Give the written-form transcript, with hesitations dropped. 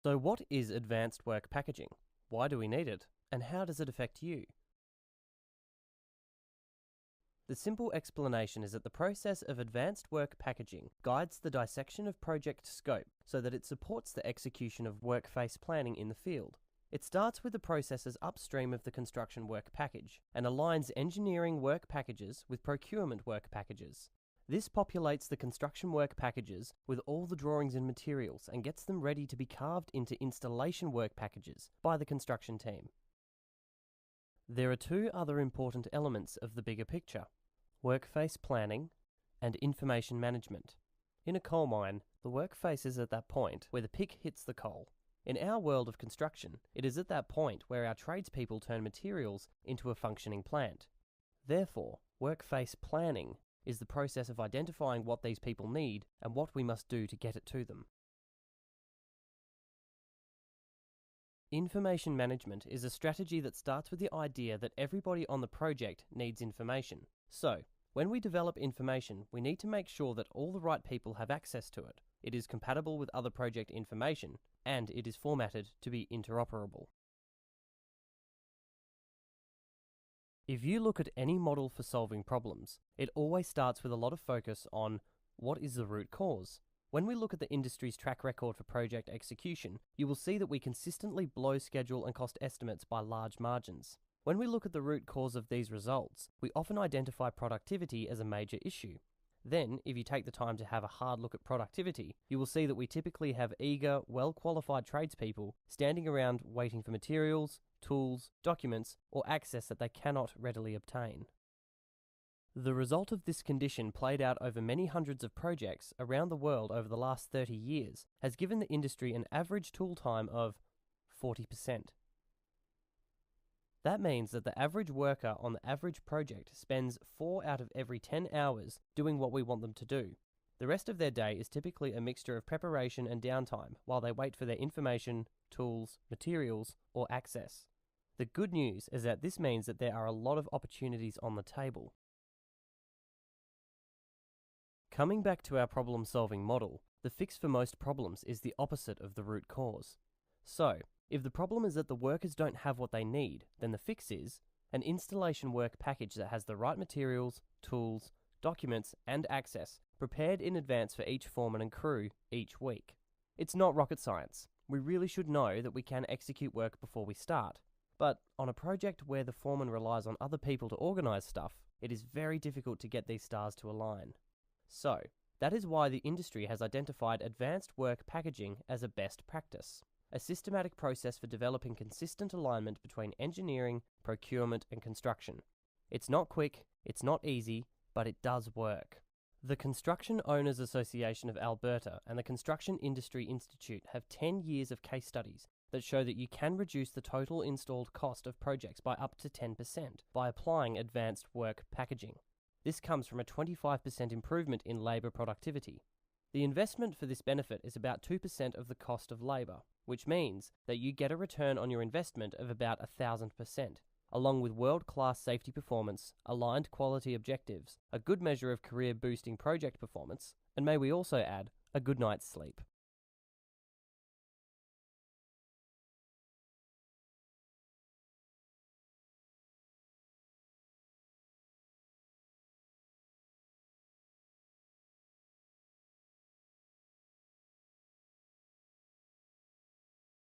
So what is advanced work packaging? Why do we need it? And how does it affect you? The simple explanation is that the process of advanced work packaging guides the dissection of project scope so that it supports the execution of workface planning in the field. It starts with the processes upstream of the construction work package and aligns engineering work packages with procurement work packages. This populates the construction work packages with all the drawings and materials and gets them ready to be carved into installation work packages by the construction team. There are two other important elements of the bigger picture: workface planning and information management. In a coal mine, the workface is at that point where the pick hits the coal. In our world of construction, it is at that point where our tradespeople turn materials into a functioning plant. Therefore, workface planning is the process of identifying what these people need and what we must do to get it to them. Information management is a strategy that starts with the idea that everybody on the project needs information. So, when we develop information, we need to make sure that all the right people have access to it, it is compatible with other project information, and it is formatted to be interoperable. If you look at any model for solving problems, it always starts with a lot of focus on what is the root cause. When we look at the industry's track record for project execution, you will see that we consistently blow schedule and cost estimates by large margins. When we look at the root cause of these results, we often identify productivity as a major issue. Then, if you take the time to have a hard look at productivity, you will see that we typically have eager, well-qualified tradespeople standing around waiting for materials, tools, documents, or access that they cannot readily obtain. The result of this condition, played out over many hundreds of projects around the world over the last 30 years, has given the industry an average tool time of 40%. That means that the average worker on the average project spends 4 out of every 10 hours doing what we want them to do. The rest of their day is typically a mixture of preparation and downtime while they wait for their information, tools, materials, or access. The good news is that this means that there are a lot of opportunities on the table. Coming back to our problem-solving model, the fix for most problems is the opposite of the root cause. So, if the problem is that the workers don't have what they need, then the fix is an installation work package that has the right materials, tools, documents, and access prepared in advance for each foreman and crew each week. It's not rocket science. We really should know that we can execute work before we start. But on a project where the foreman relies on other people to organize stuff, it is very difficult to get these stars to align. So, that is why the industry has identified advanced work packaging as a best practice, a systematic process for developing consistent alignment between engineering, procurement, and construction. It's not quick, it's not easy, but it does work. The Construction Owners Association of Alberta and the Construction Industry Institute have 10 years of case studies that show that you can reduce the total installed cost of projects by up to 10% by applying advanced work packaging. This comes from a 25% improvement in labour productivity. The investment for this benefit is about 2% of the cost of labour, which means that you get a return on your investment of about 1,000%, along with world-class safety performance, aligned quality objectives, a good measure of career-boosting project performance, and may we also add, a good night's sleep.